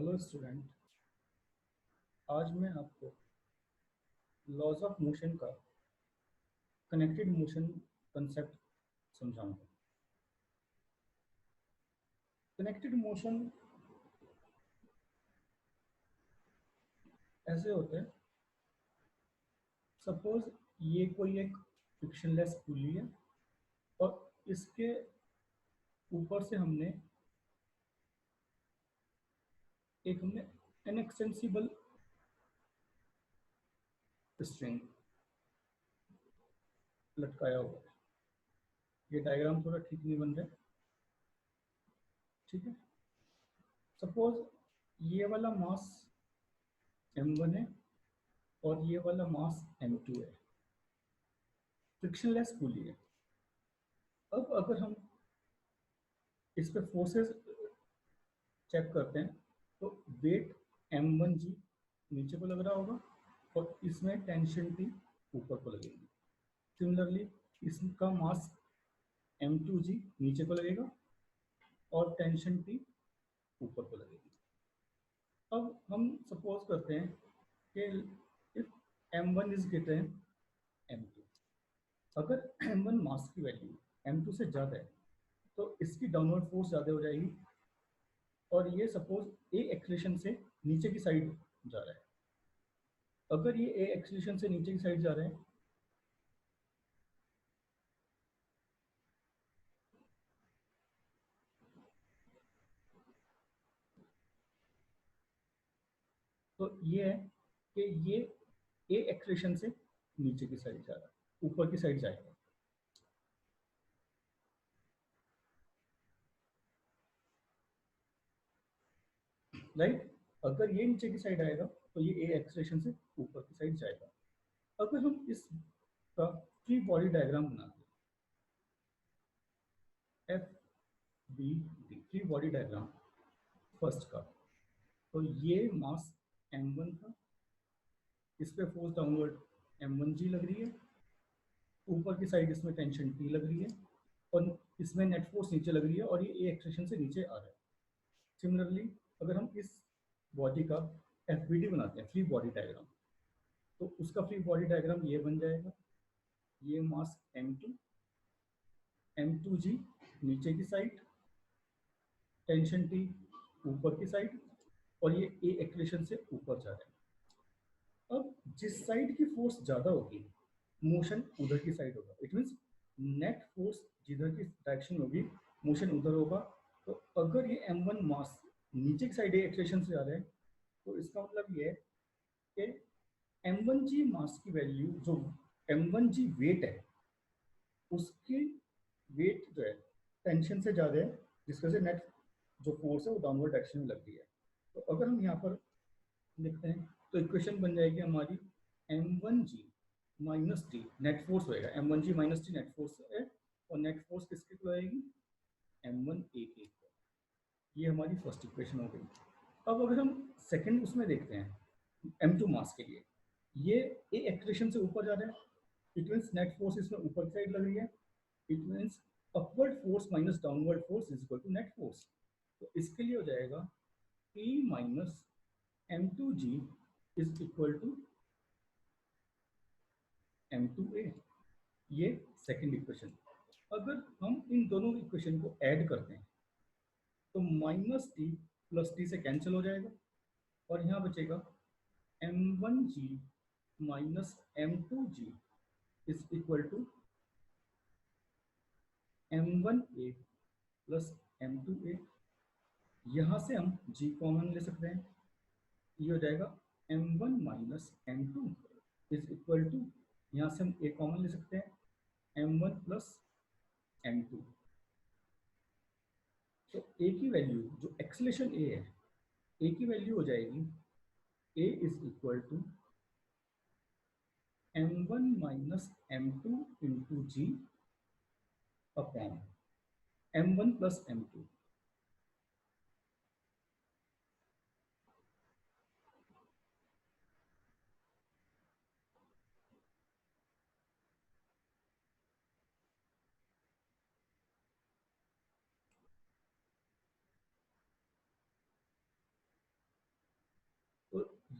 Hello student. आज मैं आपको लॉज ऑफ मोशन का कनेक्टेड मोशन कंसेप्ट समझाऊंगा। कनेक्टेड मोशन ऐसे होते हैं, सपोज ये कोई एक फ्रिक्शनलेस पुली है और इसके ऊपर से हमने इनएक्सटेंसिबल स्ट्रिंग लटकाया हुआ है। ये डायग्राम थोड़ा ठीक नहीं बन रहा है, ठीक है। सपोज ये वाला मास m1 है और ये वाला मास m2 है। फ्रिक्शनलेस पुली है। अब अगर हम इस पे फोर्सेस चेक करते हैं तो वेट m1g नीचे को लग रहा होगा और इसमें टेंशन T ऊपर को लगेगी। सिमिलरली इसका मास m2g नीचे को लगेगा और टेंशन T ऊपर को लगेगी। अब हम सपोज करते हैं कि if m1 is greater than m2, अगर m1 मास की वैल्यू m2 से ज़्यादा है तो इसकी डाउनवर्ड फोर्स ज़्यादा हो जाएगी और ये सपोज ए एक्सेलरेशन से नीचे की साइड जा रहा है। अगर ये ए एक्सेलरेशन से नीचे की साइड जा रहा है तो ये है कि ये ए एक्सेलरेशन से नीचे की साइड जा रहा है, ऊपर की साइड जाएगा। राइट। अगर ये नीचे की साइड आएगा तो ये ए एक्सेलरेशन से ऊपर की साइड जाएगा। अगर हम इस का फ्री बॉडी डायग्राम बनाते हैं, F B D free body diagram first का, तो ये मास m1 था, इस पे फोर्स डाउनवर्ड m1g लग रही है, ऊपर की साइड इसमें टेंशन T लग रही है और इसमें नेट फोर्स नीचे लग रही है और ये ए एक्सेलरेशन से नीचे आ रहा है। सिमिलरली अगर हम इस बॉडी का एफबीडी बनाते हैं, फ्री बॉडी डायग्राम, तो उसका फ्री बॉडी डायग्राम ये बन जाएगा। ये मास m2, m2g नीचे की साइड, टेंशन T ऊपर की साइड और ये ए एक्सेलरेशन से ऊपर जा रहा है। अब जिस साइड की फोर्स ज्यादा होगी मोशन उधर की साइड होगा। इट मीन्स नेट फोर्स जिधर की डायरेक्शन होगी मोशन उधर होगा। तो अगर ये m1 मास नीचे की साइड एक्सेलरेशन से जा रहा है तो इसका मतलब ये है कि m1g मास की वैल्यू जो m1g वेट है उसकी वेट जो है टेंशन से ज्यादा है, जिसकी वजह से नेट जो फोर्स है वो डाउनवर्ड डायरेक्शन में लग रही है। तो अगर हम यहाँ पर लिखते हैं तो इक्वेशन बन जाएगी हमारी m1g minus T net force होएगा। m1g minus T net force है और नेट फोर्स किसके को आएगी m1a के। ये हमारी फर्स्ट इक्वेशन हो गई। अब अगर हम सेकंड उसमें देखते हैं m2 मास के लिए, ये ए एक्सेलरेशन से ऊपर जा रहा है। इट मीन्स नेट फोर्स इसमें ऊपर की साइड लग रही है। It means upward force minus downward force is equal to net force. तो इसके लिए हो जाएगा P minus m2g is equal to m2a। ये सेकंड इक्वेशन। अगर हम इन दोनों इक्वेशन को ऐड करते हैं तो माइनस टी प्लस टी से कैंसिल हो जाएगा और यहाँ बचेगा m1g minus m2g is equal to m1a plus m2a। यहाँ से हम g कॉमन ले सकते हैं। ये हो जाएगा m1 minus m2 is equal to, यहाँ से हम a कॉमन ले सकते हैं m1 प्लस m2। तो a की वैल्यू जो एक्सेलरेशन a है, a की वैल्यू हो जाएगी a is equal to m1 minus m2 into g upon m1 plus m2।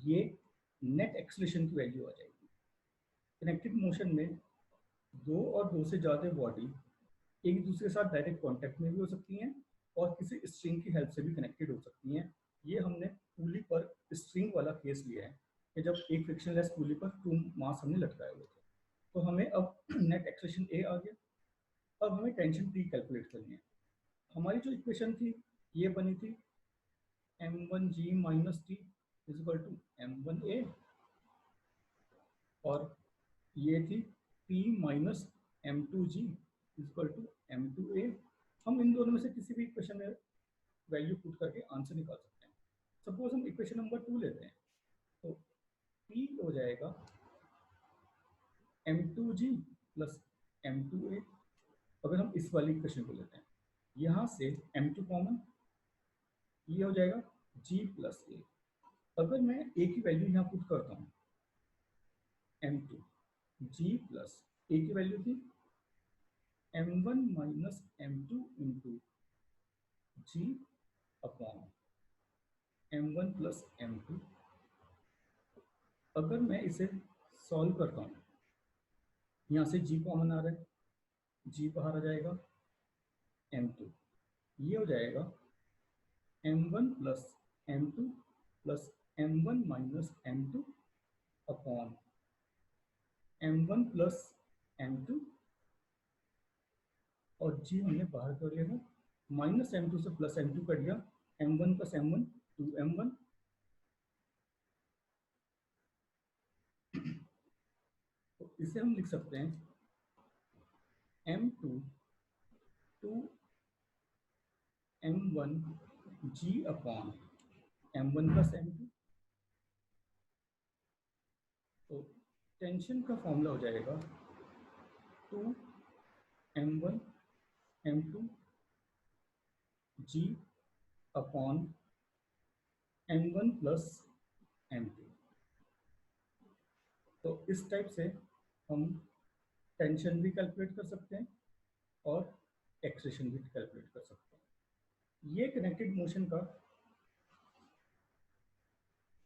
ये नेट एक्सेलरेशन की वैल्यू आ जाएगी। कनेक्टेड मोशन में दो और दो से ज़्यादा बॉडी एक दूसरे के साथ डायरेक्ट कांटेक्ट में भी हो सकती हैं और किसी स्ट्रिंग की हेल्प से भी कनेक्टेड हो सकती हैं। ये हमने पुली पर स्ट्रिंग वाला केस लिया है कि जब एक फ्रिक्शनलेस पुली पर 2 मास हमने लटकाए हुए थे। तो हमें अब नेट एक्सेलरेशन ए आ गया। अब हमें टेंशन टी कैलकुलेट करनी है। हमारी जो इक्वेशन थी ये बनी थी m1g minus T is equal to m1a, और ये थी p minus m2g is equal to m2a। हम इन दोनों में से किसी भी इक्वेशन में वैल्यू पुट करके आंसर निकाल सकते हैं। सपोज हम इक्वेशन नंबर 2 लेते हैं, तो p हो जाएगा m2g प्लस m2a। अगर हम इस वाली इक्वेशन को लेते हैं, यहाँ से m2 कॉमन, ये हो जाएगा g प्लस a। अगर मैं a की वैल्यू यहाँ पुट करता हूँ m2, g प्लस a की वैल्यू थी m1 minus m2 into g upon m1 plus m2। अगर मैं इसे सॉल्व करता हूँ, यहाँ से g कॉमन आ रहा है, g बाहर आ जाएगा, m2 ये हो जाएगा m1 plus m2 plus m1 minus m2 upon m1 plus m2, और g हमने बाहर कर लिया, माइनस m2 से प्लस m2 कट गया, m1 प्लस m1 2m1। तो इसे हम लिख सकते हैं m2 2m1 g upon m1 plus m2। तो टेंशन का फॉर्मूला हो जाएगा 2m1 m2 g upon m1 plus m2। तो इस टाइप से हम टेंशन भी कैलकुलेट कर सकते हैं और एक्सेलरेशन भी कैलकुलेट कर सकते हैं। ये कनेक्टेड मोशन का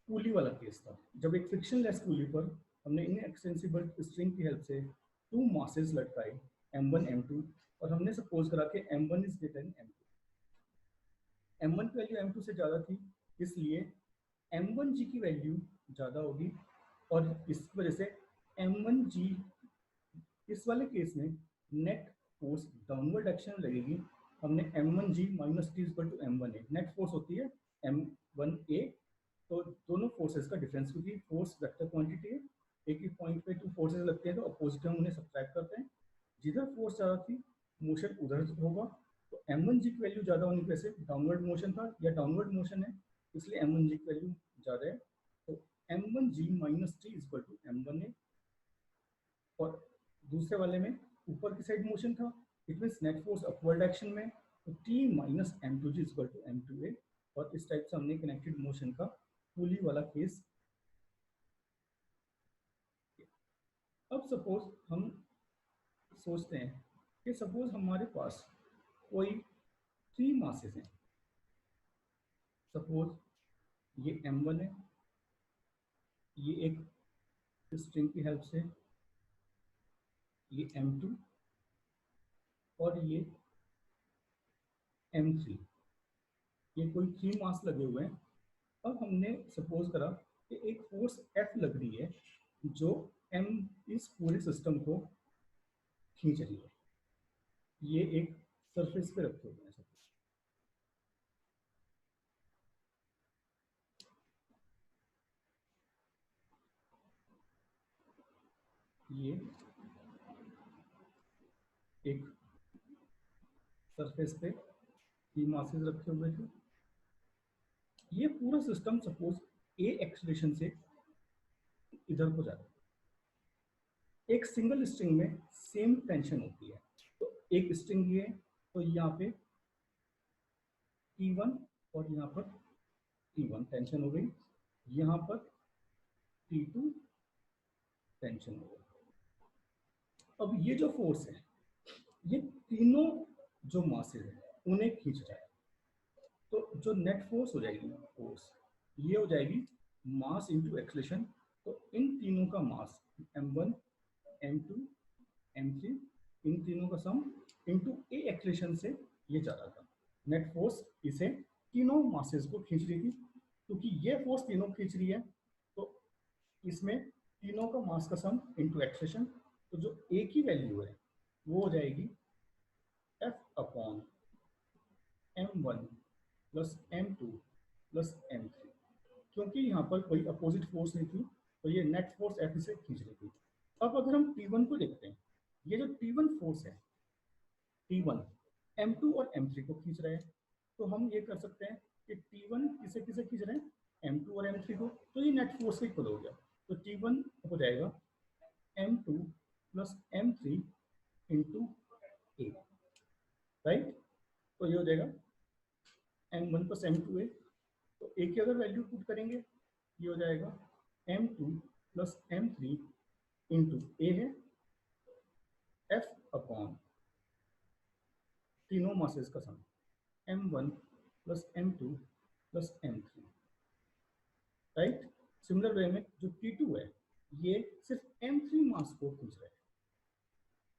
पुली वाला केस था, जब एक फ्रिक्शनलेस पुली पर हमने इनएक्सटेंसिबल स्ट्रिंग की हेल्प से 2 मासेस लटकाए m1 m2, और हमने सपोज करा कि m1 is greater than m2। m1 की वैल्यू m2 से ज़्यादा थी, इसलिए m1g की वैल्यू ज़्यादा होगी, और इस वजह से m1g इस वाले केस में नेट फोर्स डाउनवर्ड डायरेक्शन में लगेगी। हमने m1g minus T equal to m1a, net force होती है m1a। तो दोनों फोर्सेस का डिफरेंस, क्योंकि फोर्स वेक्टर क्वांटिटी है, एक ही पॉइंट पे 2 फोर्सेस लगते हैं तो अपोजिट हम उन्हें सब्ट्रैक्ट करते हैं। जिधर फोर्स ज़्यादा थी मोशन उधर होगा। तो m1g की वैल्यू ज़्यादा होने की वजह से डाउनवर्ड मोशन था या डाउनवर्ड मोशन है, इसलिए m1g की वैल्यू ज़्यादा है। तो m1g minus T equal to m1a, और दूसरे वाले में ऊपर की साइड मोशन था, it means net force upward direction में, तो t minus m2g equal to m2a। और इस टाइप से हमने कनेक्टेड मोशन का पुली वाला केस। अब सपोज हम सोचते हैं कि सपोज हमारे पास कोई 3 मासेस हैं। सपोज ये m1 है, ये एक स्ट्रिंग की हेल्प से, ये m2 और ये m3, ये कोई 3 मास लगे हुए हैं। अब हमने सपोज करा कि एक फोर्स F लग रही है जो M इस पूरे सिस्टम को खींच रही है। ये एक सरफेस पे रखे हुए हैं सब, ये एक सरफेस पे 3 मासेस रखे हुए थे। ये पूरा सिस्टम सपोज A एक्सेलरेशन से इधर को जाता है। एक सिंगल स्ट्रिंग में सेम टेंशन होती है। तो एक स्ट्रिंग ये है, तो यहाँ पे T1 और यहाँ पर T1 टेंशन हो गई, यहाँ पर T2 टेंशन हो गई। अब ये जो फोर्स है, ये तीनों जो मासेस हैं उन्हें खींच रहा है। तो जो नेट फोर्स हो जाएगी, फोर्स ये हो जाएगी मास इंटू एक्सेलरेशन, तो इन तीनों का मास m1 m2 m3, इन तीनों का सम इंटू ए एक्सेलरेशन से ये जा रहा था। नेट फोर्स इसे तीनों मासेस को खींच रही थी, क्योंकि ये फोर्स तीनों खींच रही है तो इसमें तीनों का मास का सम इंटू एक्सेलरेशन, तो जो ए की वैल्यू है वो हो जाएगी F upon m1 plus m2 plus m3। क्योंकि यहाँ पर कोई अपोजिट फोर्स नहीं थी तो ये नेट फोर्स F से खींच रही थी। अब अगर हम T1 को देखते हैं, ये जो T1 फोर्स है, T1 m2 और m3 को खींच रहा है, तो हम ये कर सकते हैं कि T1 किसे किसे खींच रहे हैं, m2 और m3 को, तो ये नेट फोर्स का इक्वल हो गया। तो T1 हो जाएगा m2 प्लस m3 इंटू ए, राइट। तो ये हो जाएगा m1 प्लस m2a, तो ए की अगर वैल्यू पुट करेंगे ये हो जाएगा m2 प्लस m3 इंटू ए है F अपॉन तीनों मासेस का सम m1 plus m2 plus m3, right. Similar way में जो T2 है ये सिर्फ m3 मास को खींच रहा है,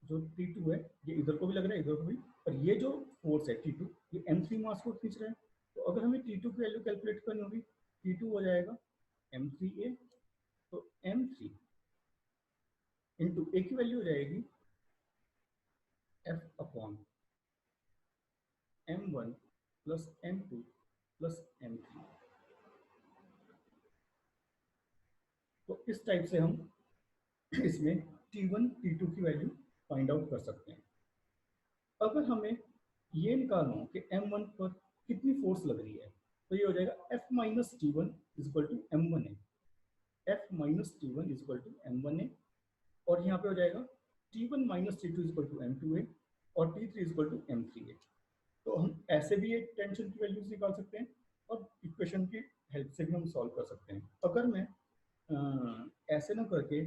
जो T2 है ये इधर को भी लग रहा है इधर को भी, और ये जो फोर्स है T2 ये m3 मास को खींच रहा है। तो अगर हमें T2 की वैल्यू कैलकुलेट करनी होगी, T2 हो जाएगा m3a, तो m3 इंटू ए की वैल्यू हो जाएगी F upon m1 plus m2 plus m3। तो इस टाइप से हम इसमें T1 T2 की वैल्यू फाइंड आउट कर सकते हैं। अगर हमें ये निकालना हो कि m1 पर कितनी फोर्स लग रही है, तो ये हो जाएगा F minus T1 is equal to m1a, F minus T1 is equal to m1a, और यहाँ पे हो जाएगा T1 minus T2 equal to m2a और T3 इजक्वल टू m3a। तो हम ऐसे भी एक टेंशन की वैल्यूज निकाल सकते हैं और इक्वेशन की हेल्प से भी हम सॉल्व कर सकते हैं। अगर मैं ऐसे ना करके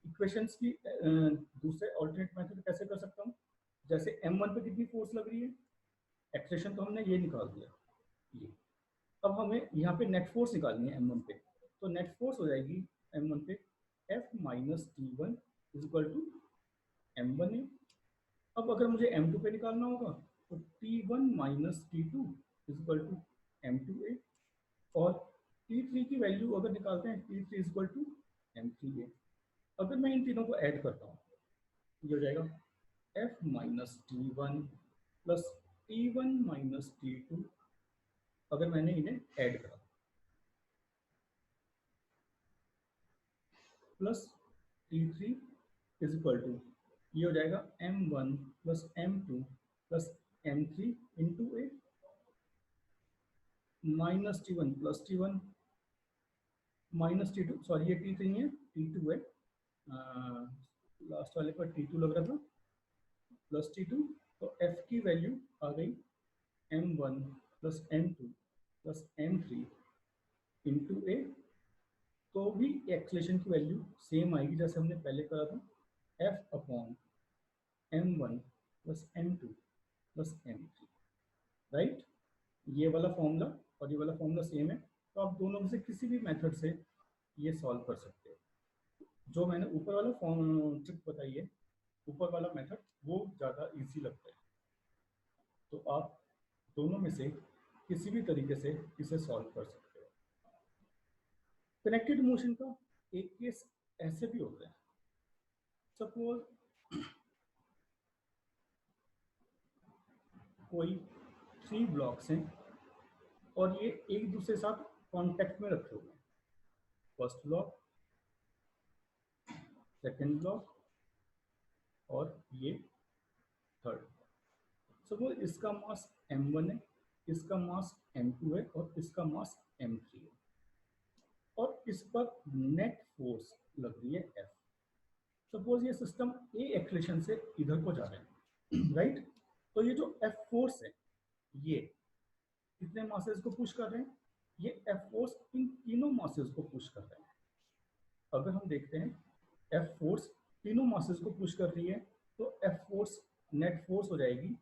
इक्वेशंस की दूसरे ऑल्टरनेट मेथड कैसे कर सकता हूँ, जैसे m1 पे कितनी फोर्स लग रही है, एक्सेलरेशन तो हमने ये निकाल दिया, ये। अब हमें यहाँ पे नेट फोर्स निकालनी है m1 पे, तो नेट फोर्स हो जाएगी m1 पे F minus T1 is equal to m1a। अब अगर मुझे m2 पे निकालना होगा तो T1 minus T2 is equal to m2a, और T3 की वैल्यू अगर निकालते हैं T3 is equal to m3a। अगर मैं इन तीनों को ऐड करता हूँ ये हो जाएगा F minus T1 plus T1 minus T2, अगर मैंने इन्हें ऐड करा, plus T3 is equal to ये हो जाएगा m1 plus m2 plus m3 into a, minus T1 plus T1 minus T2, sorry ये T3 नहीं है T2 है, लास्ट वाले पर T2 लग रहा था, प्लस T2, तो F की वैल्यू आ गई m1 plus m2 plus m3 into a. तो भी एक्सेलरेशन की वैल्यू सेम आएगी जैसे हमने पहले करा था, F upon m1 plus m2 plus m3, right. ये वाला फॉर्मूला और ये वाला फॉर्मूला सेम है, तो आप दोनों में से किसी भी मेथड से ये सॉल्व कर सकते हो। जो मैंने ऊपर वाला फॉर्म ट्रिक बताई है, ऊपर वाला मेथड वो ज़्यादा इजी लगता है, तो आप दोनों में से किसी भी तरीके से इसे सॉल्व कर सकते हो। कनेक्टेड मोशन का एक केस ऐसे भी होता है, सपोज कोई 3 ब्लॉक्स हैं और ये एक दूसरे के साथ कांटेक्ट में रखे हुए हैं, फर्स्ट ब्लॉक, सेकंड ब्लॉक और ये थर्ड। सपोज इसका मास m1 है, इसका मास m2 है और इसका मास m3 है, और इस पर नेट फोर्स लग रही है F। सपोज ये सिस्टम ए एक्सेलरेशन से इधर को जा रहे हैं राइट। तो ये जो F फोर्स है ये कितने मासेस को पुश कर रहे हैं, ये F फोर्स इन तीनों मासेस को पुश कर रहे हैं। अगर हम देखते हैं F फोर्स तीनों मासेस को पुश कर रही है, तो F फोर्स नेट फोर्स हो जाएगी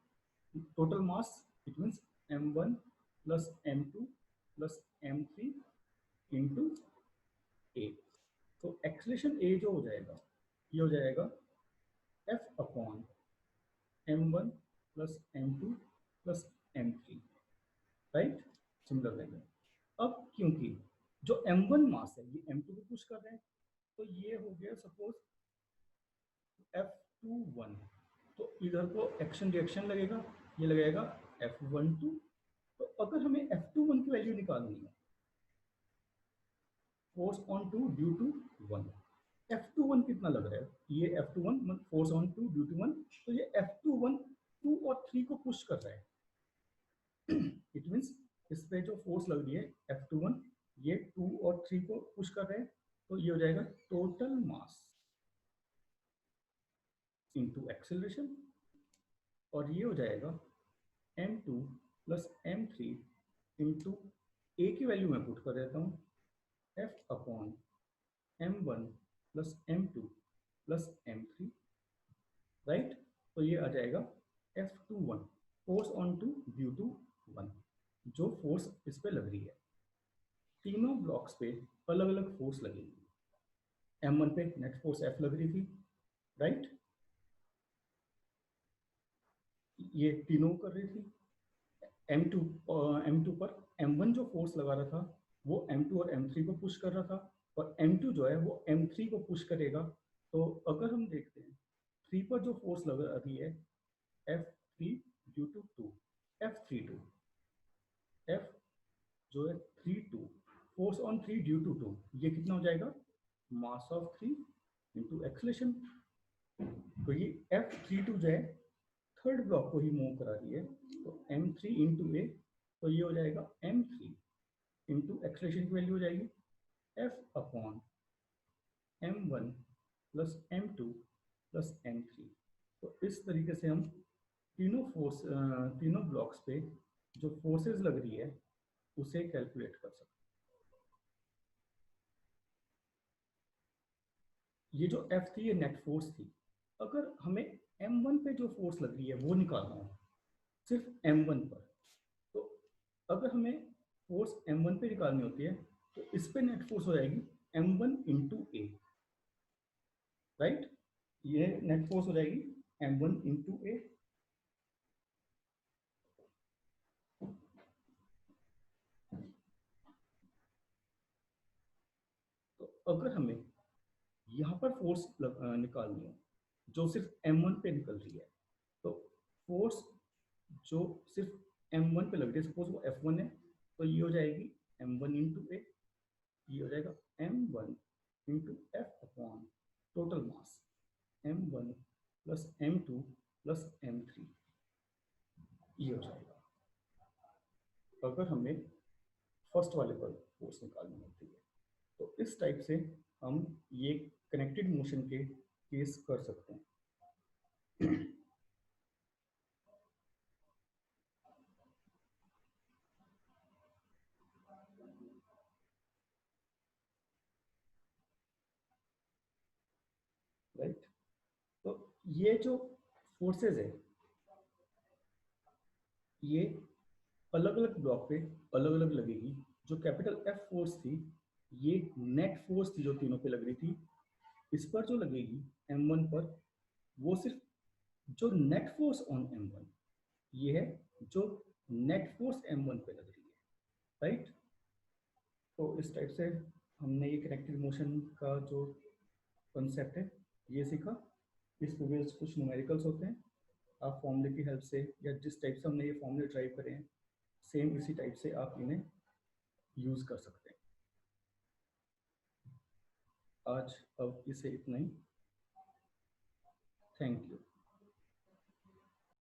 total mass, it means m1 plus m2 plus m3 into a. तो एक्सलेशन ए जो हो जाएगा ये हो जाएगा F upon m1 plus m2 plus m3, right. Similar रहेगा। अब क्योंकि जो m1 मास है ये m2 को पुश कर रहे हैं, तो ये हो गया सपोज F21, तो इधर को एक्शन रिएक्शन लगेगा, ये लगेगा F12। तो अगर हमें F21 की वैल्यू निकालनी है, force on two due to 1, F21 कितना लग रहा है, ये F21 force on two due to 1, तो ये F21 2 और 3 को पुश कर रहा है। इट मीन्स इस पे जो फोर्स लग रही है F21 ये 2 और 3 को पुश कर रहे हैं, तो ये हो जाएगा टोटल मास इंटू एक्सेलरेशन, और ये हो जाएगा m2 प्लस m3 इंटू ए की वैल्यू मैं पुट कर देता हूँ f upon m1 plus m2 plus m3, right. तो ये आ जाएगा F21 force on two due to 1, जो फोर्स इस पे लग रही है। तीनों ब्लॉक्स पे अलग अलग फोर्स लगेगी। m1 पे नेट फोर्स F लग रही थी, राइट, ये तीनों कर रही थी। m2 पर m1 जो फोर्स लगा रहा था वो m2 और m3 को पुश कर रहा था, और m2 जो है वो m3 को पुश करेगा। तो अगर हम देखते हैं 3 पर जो फोर्स लग रही है F3 due to 2, F32, F जो है 32 फोर्स ऑन 3 ड्यू टू 2, ये कितना हो जाएगा मास ऑफ 3 इंटू एक्सलेशन। तो ये F32 जो है थर्ड ब्लॉक को ही मूव करा रही है, तो m3 इंटू ए, तो ये हो जाएगा m3 इंटू एक्सलेशन की वैल्यू हो जाएगी f upon m1 plus m2 plus m3। तो इस तरीके से हम तीनों ब्लॉक्स पे जो फोर्सेस लग रही है उसे कैलकुलेट कर सकते हैं। ये जो F थी ये नेट फोर्स थी। अगर हमें m1 पे जो फोर्स लग रही है वो निकालना है सिर्फ m1 पर, तो अगर हमें फोर्स m1 पे निकालनी होती है तो इस पे नेट फोर्स हो जाएगी m1 इंटू ए, राइट। ये नेट फोर्स हो जाएगी m1 इंटू ए। तो अगर हमें यहाँ पर फोर्स निकालनी है जो सिर्फ m1 पे निकल रही है, तो फोर्स जो सिर्फ m1 पे लग रही है, सपोज वो F1 है, तो ये हो जाएगी m1 इंटू ए, ये हो जाएगा m1 into F upon total mass m1 plus m2 plus m3, ये हो जाएगा अगर हमें फर्स्ट वाले पर फोर्स निकालनी होती है। तो इस टाइप से हम ये कनेक्टेड मोशन के केस कर सकते हैं। राइट, तो ये जो फोर्सेस है ये अलग अलग ब्लॉक पे अलग अलग लगेगी। जो कैपिटल F फोर्स थी ये नेट फोर्स थी जो तीनों पे लग रही थी। इस पर जो लगेगी m1 पर, वो सिर्फ जो नेट फोर्स ऑन m1 ये है जो नेट फोर्स m1 पे लग रही है, राइट। तो इस टाइप से हमने ये कनेक्टेड मोशन का जो कंसेप्ट है ये सीखा। इस पे कुछ न्यूमेरिकल्स होते हैं, आप फॉर्मूले की हेल्प से या जिस टाइप से हमने ये फॉर्मूले ड्राइव करे हैं सेम इसी टाइप से आप इन्हें यूज़ कर सकते हैं। आज अब इसे इतना ही। Thank you.